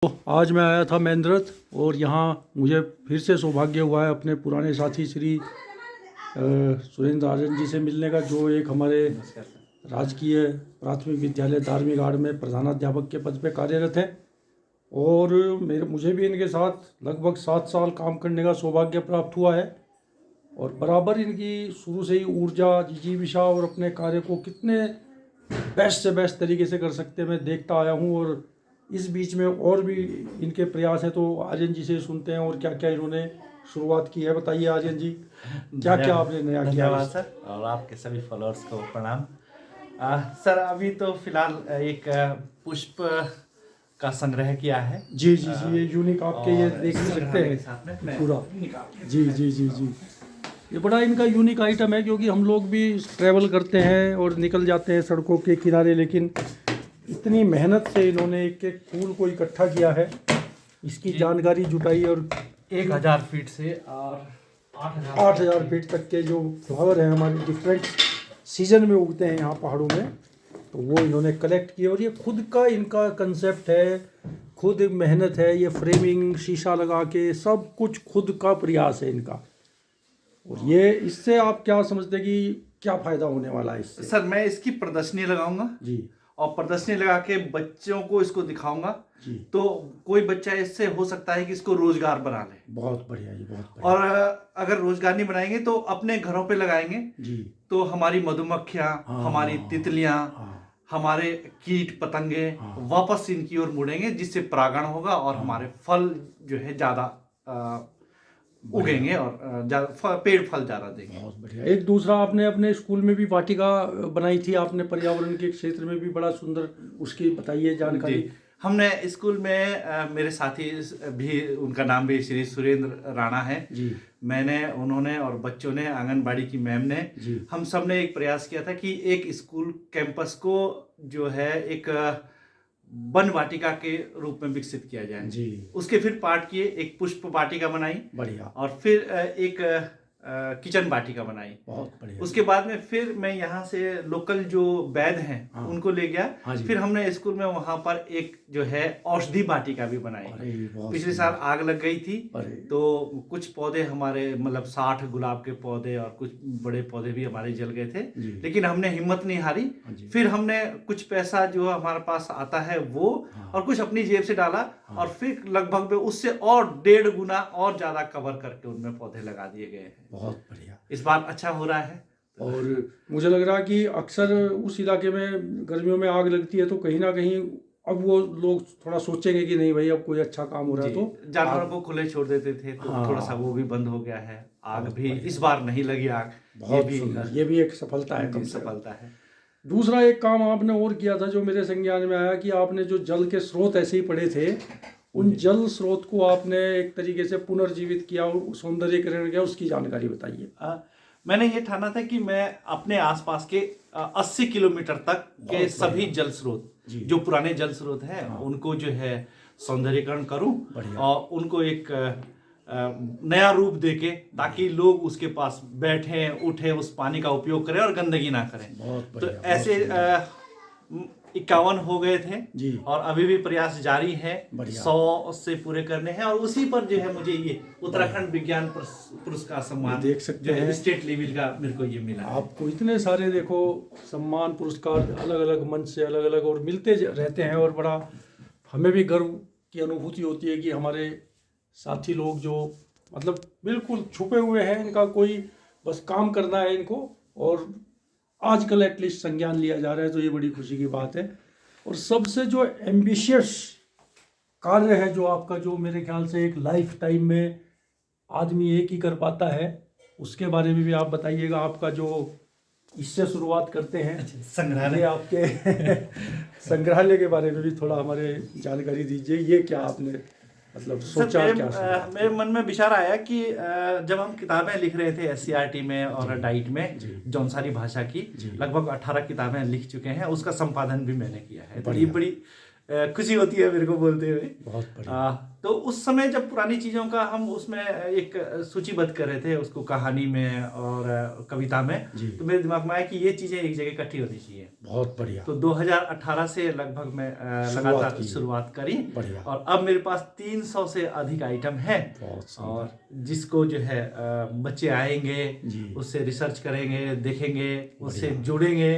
तो आज मैं आया था मेंद्रत और यहाँ मुझे फिर से सौभाग्य हुआ है अपने पुराने साथी श्री सुरेंद्र आर्यन जी से मिलने का, जो एक हमारे राजकीय प्राथमिक विद्यालय धार्मिक आड़ में प्रधानाध्यापक के पद पे कार्यरत हैं। और मुझे भी इनके साथ लगभग 7 साल काम करने का सौभाग्य प्राप्त हुआ है और बराबर इनकी शुरू से ही ऊर्जा, जिजीविषा और अपने कार्य को कितने बेस्ट से बेस्ट तरीके से कर सकते हैं मैं देखता आया हूँ। और इस बीच में और भी इनके प्रयास हैं, तो आर्यन जी से सुनते हैं और क्या क्या इन्होंने शुरुआत की है। बताइए आर्यन जी, क्या क्या आपने नया किया? धन्यवाद सर, और आपके सभी फॉलोअर्स को प्रणाम। सर अभी तो फिलहाल एक पुष्प का संग्रह किया है। जी जी जी, ये यूनिक आपके ये देख ही सकते हैं पूरा। जी जी जी जी, ये बड़ा इनका यूनिक आइटम है, क्योंकि हम लोग भी ट्रैवल करते हैं और निकल जाते हैं सड़कों के किनारे, लेकिन इतनी मेहनत से इन्होंने एक एक फूल को इकट्ठा किया है, इसकी जानकारी जुटाई और 1000 फीट से और 8000 फीट तक के जो फ्लावर हैं हमारे डिफरेंट सीजन में उगते हैं यहाँ पहाड़ों में, तो वो इन्होंने कलेक्ट किए। और ये खुद का इनका कंसेप्ट है, खुद मेहनत है, ये फ्रेमिंग शीशा लगा के सब कुछ खुद का प्रयास है इनका। और ये इससे आप क्या समझते हैं कि क्या फ़ायदा होने वाला है इससे? सर मैं इसकी प्रदर्शनी लगाऊंगा जी, और प्रदर्शनी लगा के बच्चों को इसको दिखाऊंगा जी, तो कोई बच्चा इससे हो सकता है कि इसको रोजगार बना ले। बहुत बढ़िया जी, बहुत बढ़िया। और अगर रोजगार नहीं बनाएंगे तो अपने घरों पे लगाएंगे जी, तो हमारी मधुमक्खियाँ, हमारी तितलियाँ, हमारे कीट पतंगे वापस इनकी ओर मुड़ेंगे, जिससे परागण होगा और हमारे फल जो है ज्यादा उगेंगे और पेड़ फल ज्यादा देंगे। बहुत बढ़िया। एक दूसरा, आपने अपने स्कूल में भी वाटिका बनाई थी आपने, पर्यावरण के क्षेत्र में भी बड़ा सुंदर, उसकी बताइए जानकारी। हमने स्कूल में मेरे साथी भी, उनका नाम भी श्री सुरेंद्र राणा है जी, मैंने, उन्होंने और बच्चों ने, आंगनबाड़ी की मैम ने, हम सब ने एक प्रयास किया था कि एक स्कूल कैंपस को जो है एक वन वाटिका के रूप में विकसित किया जाए जी। उसके फिर पार्ट किए, एक पुष्प वाटिका बनाई, बढ़िया, और फिर एक किचन वाटिका बनाई, बहुत बढ़िया। उसके बाद में फिर मैं यहाँ से लोकल जो वैद्य हैं उनको ले गया, फिर हमने स्कूल में वहाँ पर एक जो है औषधि वाटिका भी बनाई। पिछले साल आग लग गई थी तो कुछ पौधे हमारे, मतलब 60 गुलाब के पौधे और कुछ बड़े पौधे भी हमारे जल गए थे, लेकिन हमने हिम्मत नहीं हारी। फिर हमने कुछ पैसा जो हमारे पास आता है वो और कुछ अपनी जेब से डाला और फिर लगभग उससे और 1.5 गुना और ज्यादा कवर करके उनमें पौधे लगा दिए गए हैं। बहुत बढ़िया, इस बार अच्छा हो रहा है। और मुझे लग रहा है कि अक्सर उस इलाके में गर्मियों में आग लगती है तो कहीं ना कहीं अब वो लोग थोड़ा सोचेंगे कि नहीं भाई अब कोई अच्छा काम हो रहा है, तो जानवरों को खुले छोड़ देते थे तो थोड़ा सा वो भी बंद हो गया है। आग भी इस बार नहीं लगी आग, ये भी एक सफलता है, सफलता है। दूसरा एक काम आपने और किया था जो मेरे संज्ञान में आया, कि आपने जो जल के स्रोत ऐसे ही पड़े थे, उन जल स्रोत को आपने एक तरीके से पुनर्जीवित किया, सौंदर्यीकरण किया, उसकी जानकारी बताइए। मैंने ये ठाना था कि मैं अपने आसपास के 80 किलोमीटर तक के सभी जल स्रोत, जो पुराने जल स्रोत हैं, उनको जो है सौंदर्यीकरण करूं और उनको एक नया रूप देके, ताकि लोग उसके पास बैठे उठे उस पानी का उपयोग करें और गंदगी ना करें। तो ऐसे 51 हो गए थे जी, और अभी भी प्रयास जारी है 100 से पूरे करने हैं। और उसी पर जो है मुझे ये उत्तराखंड विज्ञान पुरस्कार सम्मान, देख सकते हैं, स्टेट लेवल का मेरे को ये मिला। आपको इतने सारे देखो सम्मान पुरस्कार अलग अलग मंच से अलग अलग और मिलते रहते हैं, और बड़ा हमें भी गर्व की अनुभूति होती है कि हमारे साथी लोग जो मतलब बिल्कुल छुपे हुए हैं, इनका कोई बस काम करना है इनको, और आजकल एटलीस्ट संज्ञान लिया जा रहा है, तो ये बड़ी खुशी की बात है। और सबसे जो एम्बिशियस कार्य है जो आपका, जो मेरे ख्याल से एक लाइफ टाइम में आदमी एक ही कर पाता है, उसके बारे में भी आप बताइएगा। आपका जो इससे शुरुआत करते हैं संग्रहालय, आपके संग्रहालय के बारे में भी थोड़ा हमारे जानकारी दीजिए। ये क्या आपने मतलब सोचा? मेरे मन में विचार आया कि जब हम किताबें लिख रहे थे SCERT में और डाइट में, जौनसारी भाषा की लगभग 18 किताबें लिख चुके हैं, उसका संपादन भी मैंने किया है, तो ये बड़ी खुशी होती है मेरे को बोलते हुए। बहुत बढ़िया। तो उस समय जब पुरानी चीज़ों का हम उसमें एक सूचीबद्ध कर रहे थे उसको कहानी में और कविता में, जी। तो मेरे दिमाग में आया कि ये चीज़ें एक जगह इकट्ठी होनी चाहिए। बहुत बढ़िया। तो 2018 से लगभग मैं लगातार शुरुआत करी, बढ़िया। और अब मेरे पास 300 से अधिक आइटम है, और जिसको जो है बच्चे आएंगे, उससे रिसर्च करेंगे, देखेंगे, उससे जुड़ेंगे,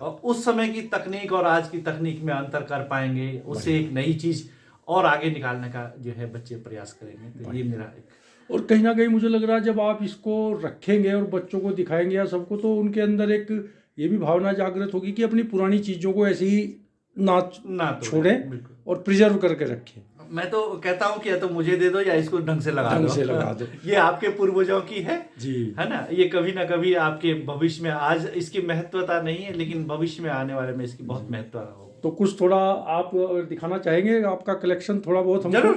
और उस समय की तकनीक और आज की तकनीक में अंतर कर पाएंगे, उससे एक नई चीज़ और आगे निकालने का जो है बच्चे प्रयास करेंगे। तो ये मेरा एक, और कहीं ना कहीं मुझे लग रहा है जब आप इसको रखेंगे और बच्चों को दिखाएंगे या सबको, तो उनके अंदर एक ये भी भावना जागृत होगी कि अपनी पुरानी चीज़ों को ऐसे ही ना छोड़ें और प्रिजर्व करके रखें। मैं तो कहता हूँ कि या तो मुझे दे दो या इसको ढंग से लगा दो। ये आपके पूर्वजों की है जी, है ना, ये कभी ना कभी आपके भविष्य में, आज इसकी महत्वता नहीं है लेकिन भविष्य में आने वाले में इसकी बहुत महत्वता हो। तो कुछ थोड़ा आप दिखाना चाहेंगे आपका कलेक्शन थोड़ा बहुत हमको? जरूर।